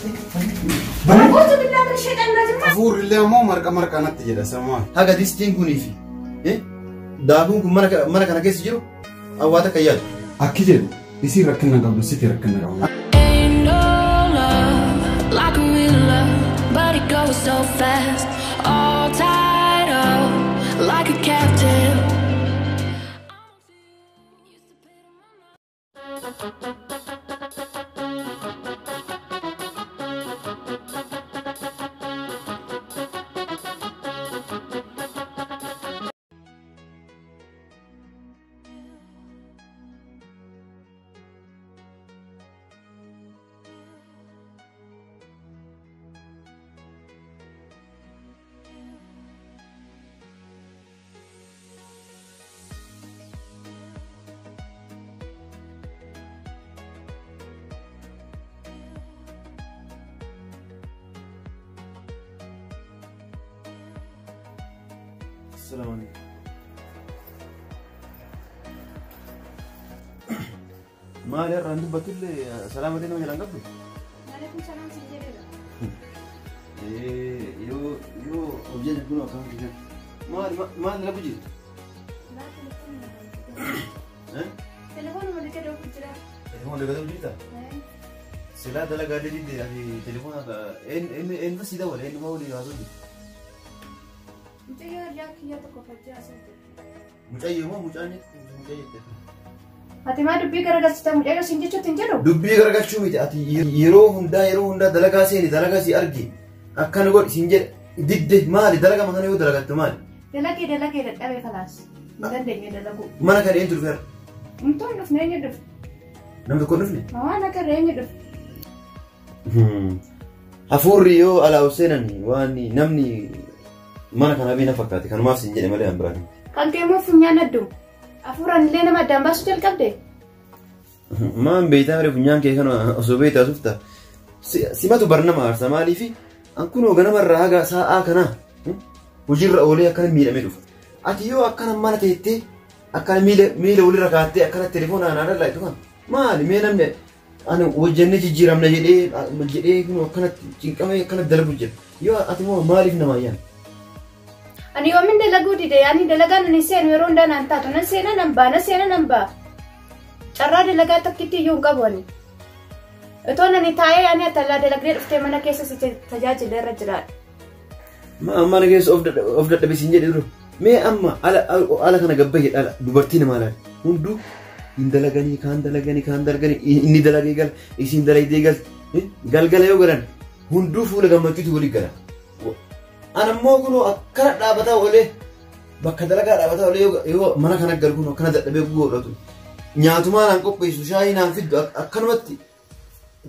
أعوذ بالله من الشيطان الرجيم. أفور الله مو مرقة نتجد سماه. هذا ديستين كوني في. دابون كم مرة كنا كيس جرو أو هذا كيال. أكيد يصير ركنا قبل سيتي ركنا قبل. Ain't no love like a real love, but it goes so fast. All tied up like a captive. السلام عليكم. ما له رندو بتقول سلام عليكم يا رنجبو. عليكم السلام سيدنا. يو أوجد بنو كم كذا. ما له بجيت. لا تلفون. تلفون ما لك دوك جرا. تلفون لك دوك جيتا. سلا دلا قاعد يدي يعني تلفون هذا إن بس يدا ولا إن ما هو اللي هذا. mucayo moo mucaanyi mucayyete ati maa dubbii garagalchita mucayo siin jechuutti hin jedhu dubbii garagalchuu miti ati yeroo hundaa dalagaa seeni dalagaa si argi akkana godhi siin jedhe didde maali dalaga makana yoo dalagattu maali dalagee dadhabee kalaas hin dandeenye dalaguu mana kan eenyu dhufeera umtoon dhufne eenyu dhufe nam tokko dhufne waan agarre eenyu dhufe hafuurri yoo alaa seenan waan namni mana kana bina fakkaate kanumaaf siin jedhe malee an biraan kan keemmoo funyaan addu hafuuraan illee nama addaan baasuu jalqabde maan beeytaa mare funyaan kee kana osoo beeytaa sufta simatu barnama aarsa maaliifi an kunoo ganamarraa haga sa'aa kana hojiirra oolee akkana miidhamee dhufa ati yoo akkana mana teettee akkana miila walirra kaattee akkana telefoonaan aanarraa itti kan maali mee namni ani wajjannee jijjiiramna jedhee kunoo akkanatti cinqamee akkana dalagu jira yoo ati moo maaliif nama ayyaan ani yoomin dalaguu dide ani dalagaan ani seenu yeroo hundaa naan taatu nan seena nan baa carraa dalagaa takkitti iyyuu hin qabu ani itoon ani taa'ee ani atallaa dalagnee dhuftee mana keessa si tajaajila irra jiraadha mana keessa of dadhabe siin jedhe duro mee amma ala kana gabbahe dhala dubartii namaa laala hunduu hin dalaganii kaan dalaganii inni dalagee gala isiin dalagdee galgala yoo galan hunduu fuula gammachuuti walii gala anammoo kunoo akkana dhaabataa oolee bakka dalagaa dhaabataa oolee yoo mana kana galu kunoo akkana dadhabee godhatu nyaatumaa naan qopheessu shaayii naan fiddu akkanumatti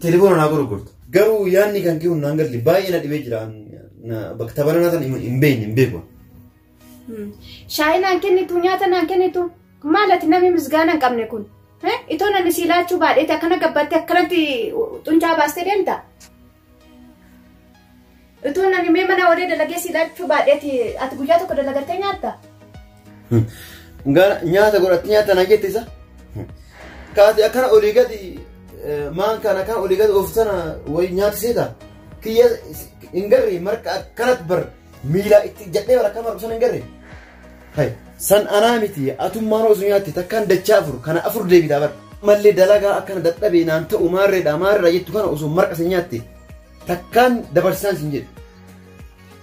telefoona naa gurgurtu garuu yaanni kan kee naan galli baay'ee na dhibee jira bakka tabaranaa tan hin beeku shaayii naan kennitu nyaata naan kennitu maalati namni misgaana hin qabne kun itoon ani si laachuu baadheeti akkana gabbattee akkanatti xuncaa baastee deemta itoon ani mee mana olee dalagee si laachuu baadheeti ati guyyaa tokko dalagattee nyaatta nyaata godhatte nyaata na jette isa kaati akkana olii gadi maan kana kan olii gadi oofsana way nyaata seeta kiyya hin garre marqa akkanatti bar miila itti jedhee bara kamar sana hin garre hay san anaa miti atummaan osoo nyaatte takkaan dachaa afur kana afur deebitaa bar mallee dalagaa akkana dadhabee naan ta'u maarreedha jettu kana osoo marqa san nyaatte takkaan dabarsaan sin jedhu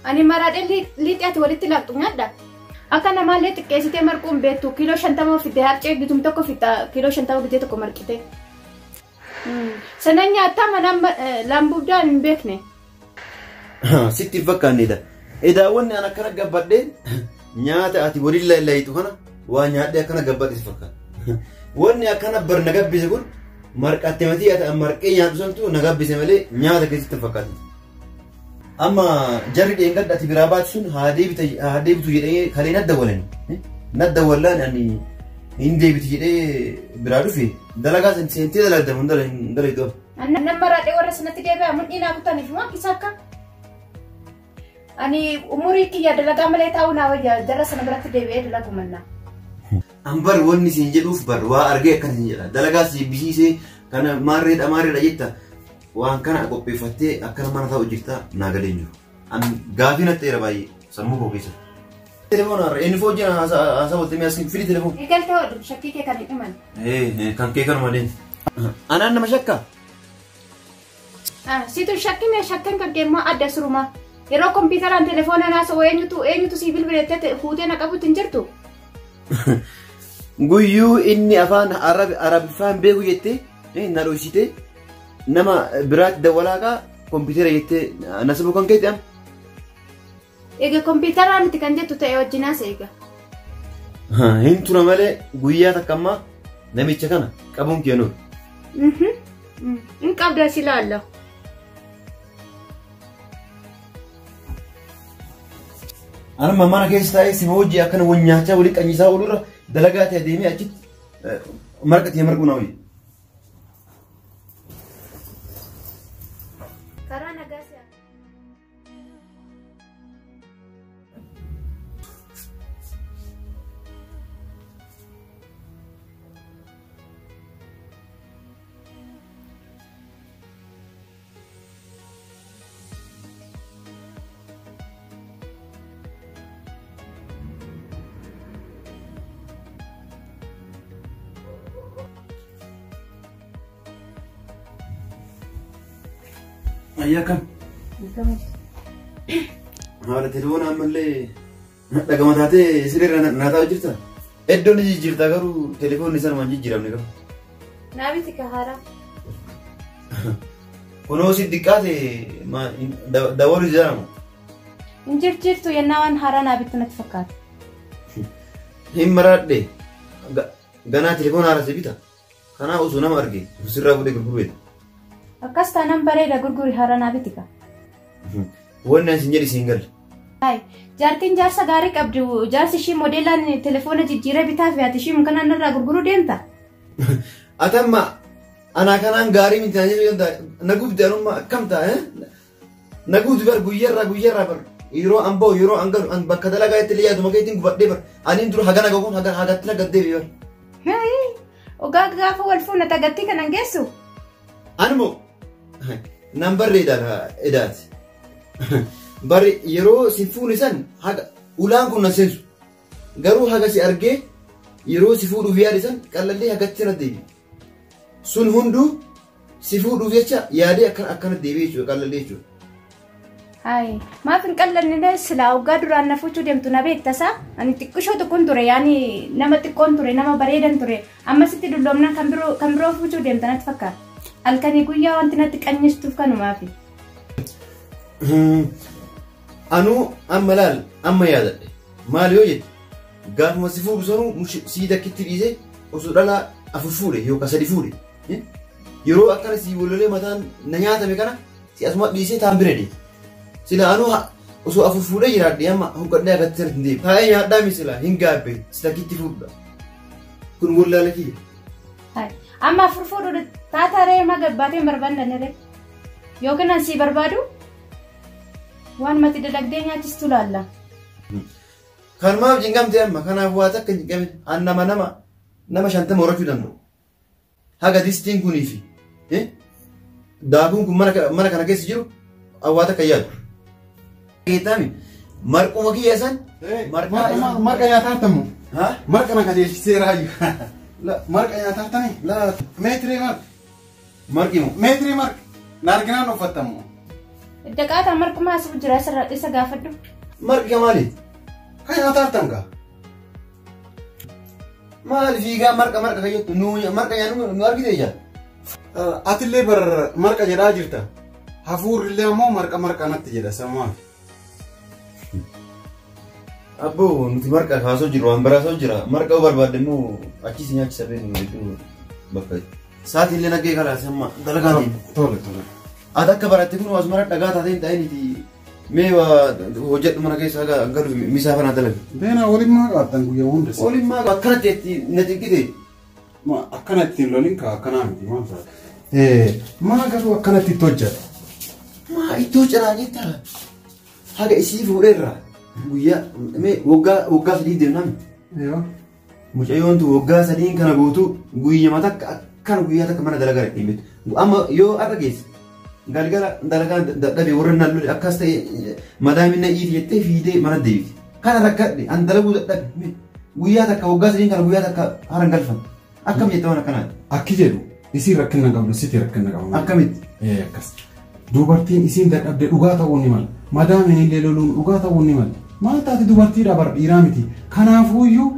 ani maraadhee liixii ati walitti laaqxu nyaadha akka namaallee xiqqeessitee marquun beektu kiiloo 50 fidee harcee bitum tokko fita kiiloo 50 bitee tokko marqite sanan nyaata mana lambuudaan hin beekne sitti fakkaannedha edaawwanni an akkana gabbadhee nyaata ati waliin laayitu kana waa nyaadhee akkana gabbadhe fakkaata wanni akkana bar na gabbise kun marqatte matii ati marqee nyaatu santu na gabbise malee nyaata keessatti fakkaata amma jarri dheengadha ati biraa baatu sun haa deebitu jedhee kalee nadda wallaan ani hin deebiti jedhee biraa dhufe dalagaa seentee dalagdamu hin dalaytu nama maraadhee warra sanatti deebi'a mudhiinaa kutaniif waan kisa akka ani umurii kiyya dalagaa malee taa'uu naa wayya jarra sana biratti deebi'ee dalagu mannaa ambar wanni siin jedhuuf bar waa argee akkan siin jedha dalagaa si bisiisee kana maarreedha jetta waan kana qopheeffattee akkana mana taa'u jirta naa galeen jiru. An gaafii natti dheera baay'ee sammuu koo keessa. Telefoon har'a inni foo jira haasaa waltee mi'aas fidi telefoon. Eegaltee hodhu shakkii kee kan hin himan. Kan kee kan malee. Anaan nama shakka. Situ shakkii shakkan kan kee immoo adda suruma. Yeroo kompiitaraan telefoonaan haasa'u eenyutu sii bilbilettee fuutee na qabutti hin jirtu. Guyyuu inni afaan arabiffaan beeku jettee na dhoysite nama biraatti dawwalaaqa kompiitara jettee nasabuu kan keetti amma. Egaa kompiitaraan itti kan jettu ta'e wajjinaas eega. Hin tura malee guyyaa takka ammaa namicha kana qabuun keenuudha. Hin qabda si laalla. Anuma mana keessa taa'ee sima hojii akkana wanyaachaa walii qanyisaa oolurra dalagaa ta'e deemee achitti marqatee marquu na wayii. Karaa nagaa si'a. Ayyaa kam? Haala telefoon ammallee dhagama taatee sirriirra naa taa'u jirta? Iddoon ni jijjiirta garuu telefoonni isaan waan jijjiiramne qabu. Naabiti ka haaraa. Kunoo si xiqqaate dawalu ijaarama. Hin jirtu yennaa waan haaraa naabitti natti fakkaata. Hin maraadhe ganaa telefoon haaraa si bita. Kanaa osoo nama arge sirraa fuudhee gurgureeta. Akkas taanaan bareeda gurguri haaraa naabiti ka. Wanni asin jedhi siin galle. Jaartiin jaarsa gaarii qabdu jaarsi ishii modeelaan telefoona jijjiiree bitaa fi ati ishii muka naannarraa gurguruu deemta. Atamma anaa kanaan gaarii miti jedhu naguutti anummaa akkam ta'a naguutti bar guyyarraa bar yeroo an bahu yeroo an galu an bakka dalagaa itti yaadu maka ittiin gubadhee bar aniin dura hagana gahuun hagatti nagaddee bar. Ogaa gaafa wal fuuna tagattii kanan geessu. Anmoo nan barreedha edaati. Bari yeroo si fuuni san haga ulaan kun na seensu garuu haga si argee yeroo si fuudhuuf yaade san qallallee hagatti na deebi. Sun hunduu si fuudhuuf jecha yaadee akkana deebi'ee jechuudha qallallee jechuudha. Maaf hin qallanne silaa waggaa duraan na fuuchuu deemtu na beektasaa ani xiqqishoo tokkoon ture yaani nama xiqqoon ture nama bareedan ture ammasitti dulloomna kan biroo fuuchuu deemta natti fakkaata. Halkanii guyyaa wanti natti qanyistuuf kanumaafi. Anuu amma laal amma yaadadhe maal yoo jedhe gaafuma si fuudhu sanuu sii takkitti dhiisee osoo dhalaa afur fuudhe yookaan sadi fuudhe yeroo akkana si walolee mataan na nyaatame kana si asuma dhiisee taan bira deema. Sila anuu osoo afur fuudhee jiraadhe amma huqqadhee akkatti sanatti hin deemu. Taa'ee nyaadhaa misila hin gaabbe si takkitti fuudha. Kun wallaala kiyya. Amma afur fuudhu taataree ma gabbaateen barbaadannere yookiin ansii barbaadu waan mati dadagdee nyaachistu laalla. Kanumaaf jingamtee amma kanaaf waa takka hin jingamin an nama 50 horachuu danda'u. Haga distiin kunii fi daakuun kun mana kana keessa jiru waa takka yaadu. Keetaami marquma kiyya san marqa nyaataa tamu. Marqa na qajeelchisee raayu. Marqa nyaataa tani. Meetirii marqa. Marqimu. Meetirii marqa. Na arginaan uffatamu. Daqaataa marquma asii jira isa gaafadhu. Marqa maali? Kan nyaataa tanga. Maali fiigaa marqa kayyattu marqa nyaannu nu argite ijaa. Atillee bar marqa jedhaa jirta. Hafuurrillee ammoo marqa natti jedha samaaf. Abboo nuti marqa kaasoo jiru waan biraasoo jira marqa barbaadde immoo achis nyaachisa beenu hedduu bakka sa'aatillee naggee kalaas amma dalagaa Tole. Ati akka baratte kun asumara dhagaa taatee hin ta'initi mee hojjedhu mana keessa galu misaa fanaa dalaga. Beena waliin maa qabattan guyyaa hunda. Waliin maa akkanatti itti na xiqqite. Akkana ittiin loliin kaa akkanaa miti maal taate. Maa garuu akkanatti itti hojjeta. Maa itti hojjetaa jetta haga isii fuudheerraa guyyaa mee waggaa sadii deemnaan. Mucayyoon tu waggaa sadii kana guutuu guyyama takka akkana guyyaa takka mana dalagaa ittiin bitu. Amma yoo har'a geesse galgala dalagaa dadhabe warra nallu akkas ta'e madaamina iiti jettee fiidee mana deebiti. Kana rakkadhe an dalaguu dadhabe guyyaa takka waggaa sadiin kana guyyaa takka haran galfan. Akkam jettee waan akkanaati. Akki jedhu isiin rakkina qabdu sitti rakkina qabu. Akkamitti? Akkas. Dubartiin isiin dadhabde dhugaa ta'uu ni mala. Madaamiin illee loluun dhugaa ta'uu ni mala. Maal taate dubartiidha bara dhiiraa miti. Kanaafuuyyuu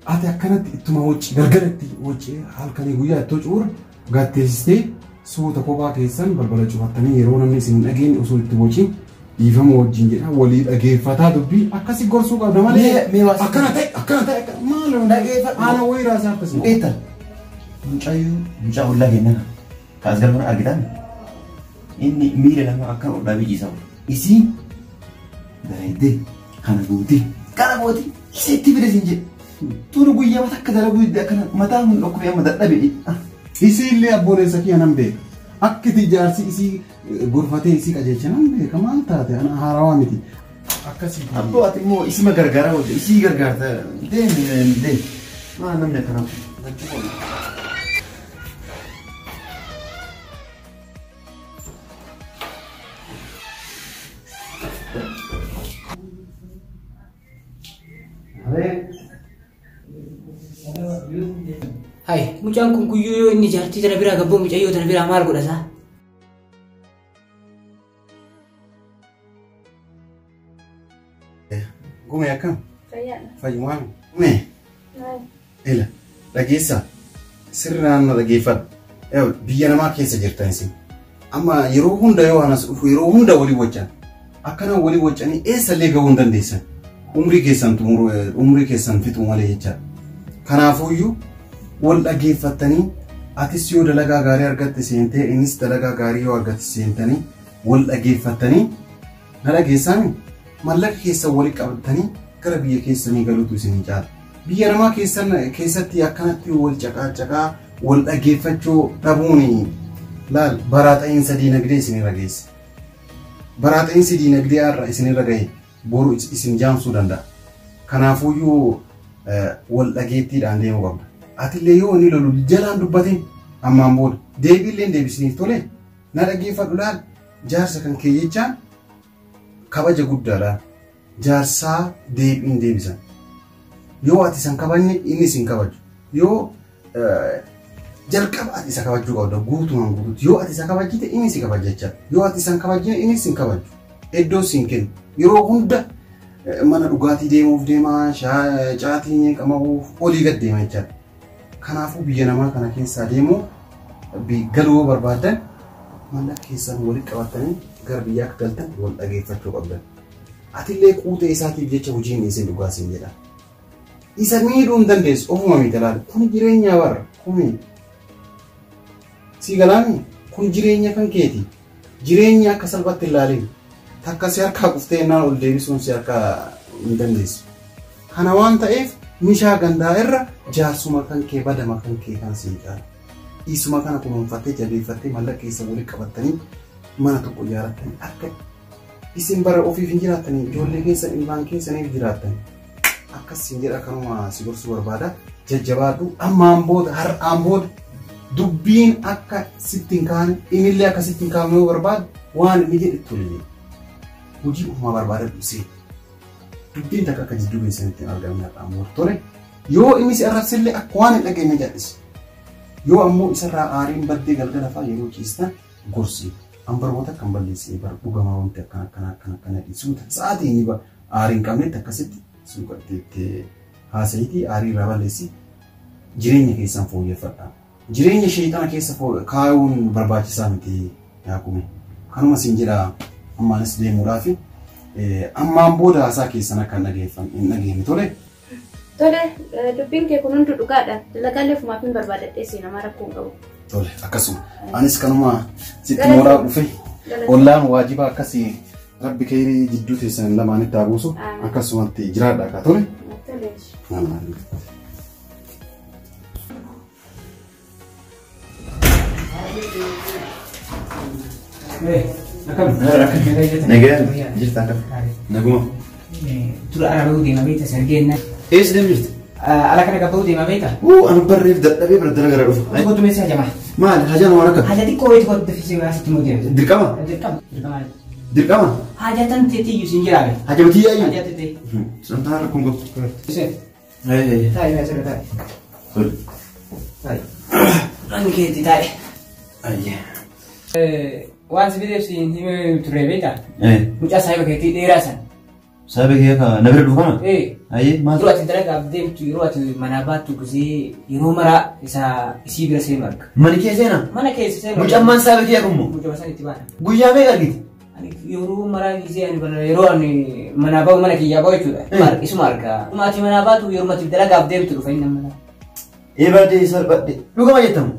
ati akkanatti ittuma wacci galgalatti wacci halkanii guyyaa ittoo cuura gatteessistee suuta kophaa keessan balbala cufattanii yeroo namni isin dhageenye osoo itti wacciin dhiifama wajjin jedha walii dhageeffataa dubbii akkasi gorsuu qabda malee akkana ta'e maal ana wayiraa isaa akkasi eetan mucaa ollaa kennan kaas galmana argitan inni miila lama akka ollaa biyyisaa isiin bareeddee kana gooti isitti fide sin jedhe turu guyyaa takka dalaguu akkana mataa hun dhokkubee amma dadhabe isiillee abboleessa kiyya nan beeka akkiti jaarsi isii gorfatee isii qajeelcha nan beeka maal taate ana haarawaa miti akkasii abboo ati immoo isima gargaaraa hojja isii gargaarta deemi maa namni akkana Hai, mucaan kun guyyuu inni jaartii tana biraa gabboo mucayyoo tana biraa maal godhasa? Gume akkam? Fayyadha. Fayyumaan? Gume? Ila, dhageessaa? Sirnaan na dhageeffadhu. Biyya namaa keessa jirtan isin. Amma yeroo hunda yoo anas dhufu yeroo hunda walii wajjan. Akkana walii wajjanii eessallee gahuu hin dandeessan. Umrii keessan fixuu malee jechaadha. Kanaafuuyyuu wal dhageeffattanii atis yoo dalagaa gaarii argatte seentee innis dalagaa gaarii yoo argatte seentanii wal dhageeffattanii na dhageessaami mallaqa keessan walii qabatanii gara biyya keessanii galuutu isinii caala. Biyya namaa keessatti akkanatti wal caqaacaqaa wal dhageeffachuu dhabuun laal baraaxa'iinsa diinagdee isinirra geesse. Baraaxa'iinsi diinagdee har'a isinirra gahe boru isin jaamsuu danda'a. Kanaafuuyyuu wal dhageettiidhaan deemuu qabda. Atillee yoo inni lolu jalaan dubbatiin ammaan booda deebiillee deebisiniif tole na dhageeffadhu laal jaarsa kan kee jechaan kabaja guddaadha. Jaarsaa deebiin deebisan. Yoo ati isan kabajne inni isin kabaju. Yoo jalqaba ati isa kabajuu qabda guutumaan guutuutti. Yoo ati isa kabajjite inni si kabaja jechaadha. Yoo ati isan kabajjine inni isin kabaju. Iddoo isin kennu. Yeroo hunda mana dhugaatii deemuuf deemaa caatii qamahuuf olii gad deema jechaadha. Kanaafuu biyya namaa kana keessaa deemuu galuu barbaadan mallaqa keessan walitti qabatanii gara biyyaa akka galtan wal dhageeffachuu qabdan. Atillee quutee isaatiif jecha hojiin isin dhugaasin jedha. Isa miidhuu hin dandeessu ofuma miti laala. Kun jireenya warra kuni si galaami kun jireenya kan keeti. Jireenya akka salphatti ilaalin. Takka si harkaa quftee naan ol deebisuun si harkaa hin dandeessu. Kana waan ta'eef mishaa gandaa irra jaarsuma kan kee badama kan kee kan siin caala. Isuma kana kunuunfattee jabeeffattee mallaqa keessa walitti qabattanii mana tokko ijaarrattanii akka isin bara ofiif hin jiraattanii ijoollee keessan ilmaan keessaniif jiraattanii akkasiin jedha kanuma si gorsuu barbaada. Jajjabaadhu ammaan booda har'aan booda dubbiin akka sitti hin kaane innillee akka sitti hin kaane yoo barbaadu waan inni jedhe tole. Hojii ufumaa barbaada dhusee dubbiin takka akka jidduu keessanitti argamne ammoo tole yoo inni si arrabsillee akka waan hin dhageenye jedhis yoo ammoo isarraa aariin baddee galgala fa'aa yeroo ciistan gorsi ambarboota kan balleessee bar dhugamaa wanti akkana dhiisuuta sa'aatiin ni aariin qabnetti akkasitti suuqattee haasayitii aarii irraa balleessi jireenya keessan fooyyeffadha. Jireenya sheexana keessa kaayuun barbaachisaa miti yaakume kanuma siin jedha. Ammaanis deemuudhaaf ammaan booda haasaa keessan akka hin dhageenye tole. Tole dubbiin kee kun hundi dhugaadha. Dalagaalee ofumaaf hin barbaadadhee si nama rakkoo hin qabu. Tole akkasuma anis kanuma sitti mooraa dhufe ollaan waajibaa akkasii rabbi kee jidduu teessan lamaanitti haa buusu akkasumatti jiraadha akka tole. Nagaan jirta akka naguma. Tura arabuu deema beekta sargeenna. Eessa deemu jirti? ala kana gabbuu deemaa beekta. Anu barreef dadhabee bira dalagaa dhufu. Kottu meeshaa hajamaa. Maali hajaan waan akka? Haja xiqqoo wayitu kottu dafisee baasitti moo deemte. Dirqama? Dirqama? Haja tan teetii iyyuu siin jiraabe. Haja batii yaayyuu? Haja teetee. Santaa rakkoon gosa. Taa'ee asirra taa'e. Ranni keetti taa'e. Waan si fideef siin himee turre beekta. Mucaa saayiba keetii dheeraa san. Saayiba kee ka na bira dhufu kana? Ayyee maal? Yeroo ati dalagaaf deemtu yeroo ati manaa baattu gisee yeroo maraa isii bira seenu arga. Mana kee seena? Mana keessa seenu. Mucammaan saayiba kee akkuma? Mucama san itti baana. Guyyaa meeqa argite? Yeroo maraa gisee yeroo ani manaa bahu mana kiyyaa bahu jechuudha. Isuma argaa. Uma ati manaa baatu yeroo ati dalagaaf deemtu dhufa inni amma. Eebadee salphadhe. Dhugama jettamu?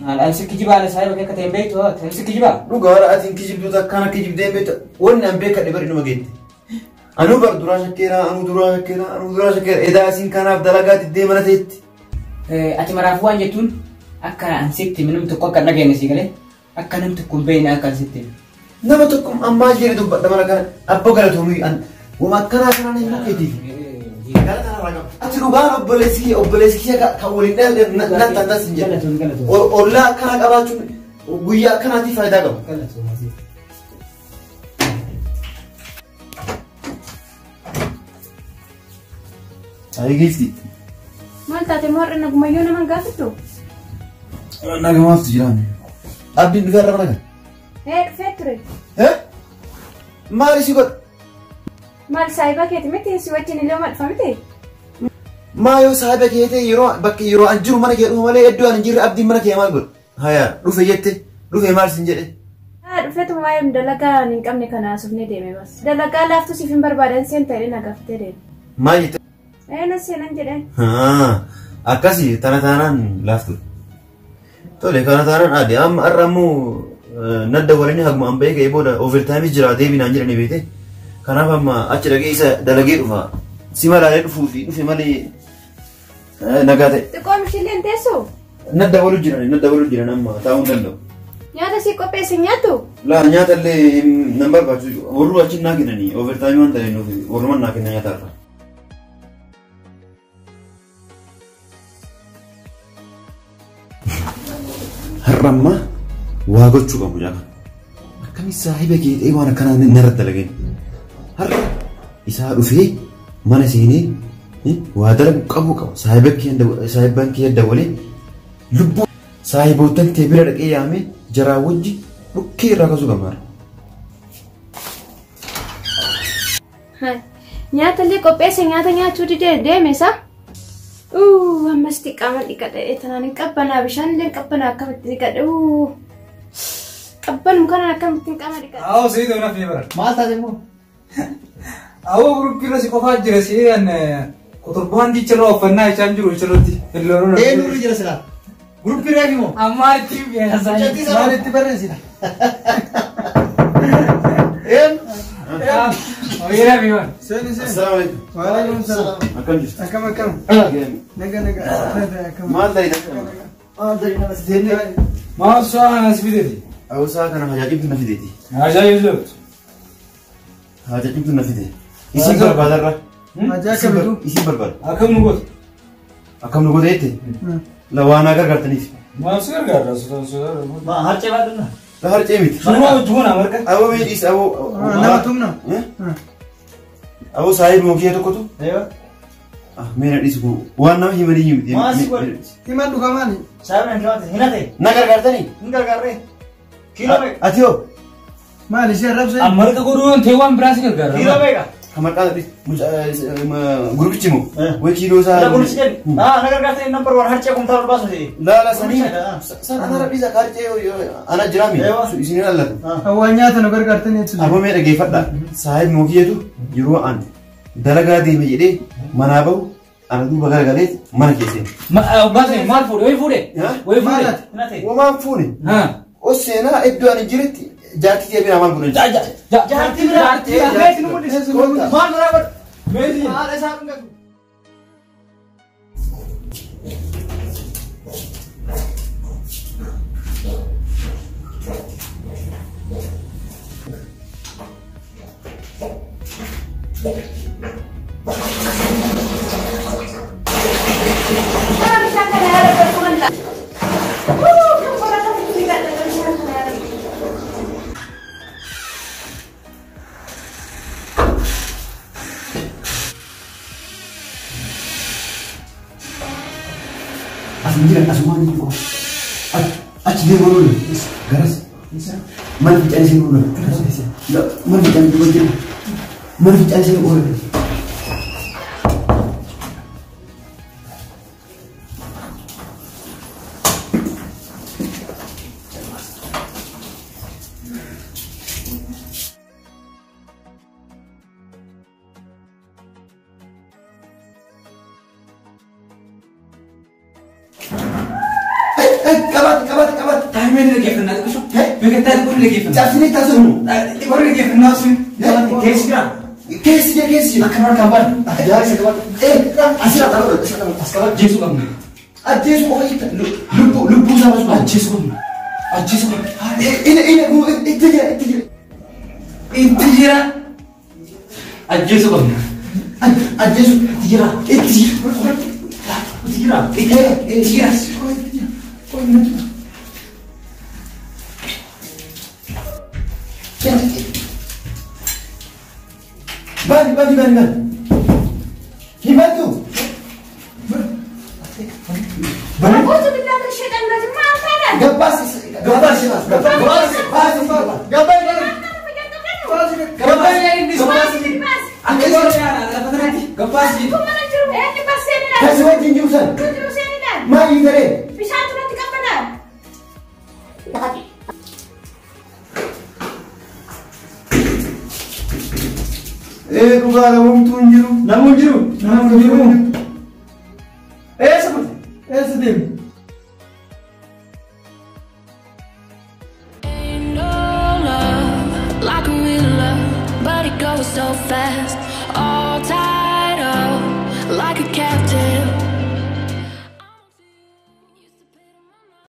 An sikki jibaa saayiba kee akka ta'e beektu an sikki jibaa. Dhugaadha ati kijibduuta akkana kijibdee beekta. Wanni an beekadhe bari numa geette. Anu bar duraa shakkeera edaa isin kanaaf dalagaatti deemana ta'etti. Ati maraafuu waan jettuun akka an sitti namni tokko akka dhageenne si galee akka namni tokko hin beekne akka an sitti. Nama tokko ammaa jedhe dubbadha mana kana abbo galatoomii an wama akkanaa kanaan hin bukeetiif. Ati dhugaan obboleessi kiyya kan waliin dhalate nan tantas hin jedhe. Ollaa akkana qabaachuun guyyaa akkanaatiif faayidaa qaba. Ayi gifti. Maal taate moorri nagumayyoo naman gaafattu? Nagamaaftu jiraan. Abdiin dhufee irra mana kan? Dhufee ture. Maali si godha? Maal saayiba keeti miti si wajjin illee madfa miti? Maa yoo saayiba keete yeroo an jiru mana kee dhufa malee iddoo an hin jirre abdiin mana kee maal godha? Haya dhufe jette dhufe maal sin jedhe? Dhufeetu waa'ee dalagaa hin qabne kana asufnee deeme bas. Dalagaa laaftu siif hin barbaadan seen ta'ee nagaafatee deeme. Maal jette? Na seenan jedhan. Akkasii tana taanaan laaftu. Tole kana taanaan adde amma har'a ammoo nadda waliin haguma an beekee booda overtime jira deebinaan jedhanii beekte. Kanaaf amma achi dhaqee isa dalagee dhufa. Si malaalee dhufuu fi dhufe malee nagaa ta'e. Xiqqoo mishilleen teessoo? Nadda waluu jiran amma taa'uu hin danda'u. Nyaata si qopheessin nyaattu? Laa nyaata illee nan barbaachisu. Warruu achi naa kennanii overtime waan ta'e warruman naa kenna nyaata irra. Har'amma waa gochuu qabu jaakan. Akkamitti saahiba kee waan akkanaa narratti dalageen. Har'a isaa dhufee mana seenee waa dalagu qabu. Saahiban kee dabalee lubbuu saahibootan tee bira dhaqee yaamee jaraa wajji dhukkee irraa kasuu qaba. Nyaata illee qopheesse nyaata nyaachuu didee deemesa? Ammas xiqqaama dhiqadhe tanaan qabbanaa bishaan illee qabbanaa akkamitti dhiqadhe qabbanum kanaan akkamitti qaama dhiqadhe. Awo sii ta'u naaf bara. Maal taate immoo? Awo guruppirra si qofaa jira si an kuturbaan diicharra uffannaa isaan jiru isarratti. Eenyurri jira silaa? Guruppirraa fi moo? Ammaa itti beekasaa. Maal itti barreessina? Oyeera biwan. Assalamu alaikum. Waalaikumsalam. Akkam jirtu? Akkam. Naga. Maal ta'edha? Nama si teenne? Maal su'aa kana si fideeti? Hawusaa kana hajaajibtu na fideeti. Ajaa'ibtu. Hajaajibtu na fide. Isin barbaadarra? Isin barbaada. Akkam nu goota? Akkam nu goota jette? La waan gargaartaniif. Maal si gargaara? Harcee baadhannaa? La harcee miti. Sunuma wajjumana marqa? Awwa miidhis awwa. Nama tumna. Awwa saahib mukiyya tokkotu? Meena dhiisu waan nama himanii himti. Maasi godhe? Himan dhuga maali? Saayibaan jiraate hinate? Na gargaartanii? Hin gargaarree? Kiiloo meeqa? Ati hoo? Maali ishee arrabsee? Marqa godhuun ta'e waan biraa si gargaara. Kiiloo meeqa? Kamarqaa gurbichi moo? Way kiiloo isaa. La kunis jedhi. Na gargaartanii nambar waan harcee kumtaa barbaasu ta'e. Laala sanii. Sana dhiisa harcee ana jiraami. Isin ilaallatu. Hawwaa nyaata nu gargaartanii jechuudha. Aboo mee dhageeffadha. Saahib mukiyyatu yeroo an dalagaa deeme jedhee manaa bahu ana duuba garagalee mana keesseen. Maal fuudhe? Way fuudhe? Way fuudhe? Wamaan fuune. Os seenaa iddoo ani jiretti jaartii kee biraa maal godhan? Jaartii biraa? Maal biraa godha? Meesii? Haala isaa dhungatu. Asinjira asumaan jiru. Achi deemu lolu. Garas. Mana ficaan isin lolu. Mana ficaan jiru jiru. Mana ficaan isin lolu. Kabat. Taimene lagi kena tu kusuk. Begitu pun lagi kena. Sini tasmu. Baru lagi kena sih. Kesi. Kabar. Jari kabar. Asira tahu. Askabat Yesus kamu. Ajesuf oh itu. Lupu sama semua. Ajesuf. Ini itu jira. Ajesuf kamu. Ajesuf jira. Jira. Bani. Hibantu. أعوذ بالله من الشيطان الرجيم ما أفعل Gabas. Kasih wajib jurusan. Mari dari. Kuga namun jiru. Seperti. Ain't no love like a real love, but it goes so fast.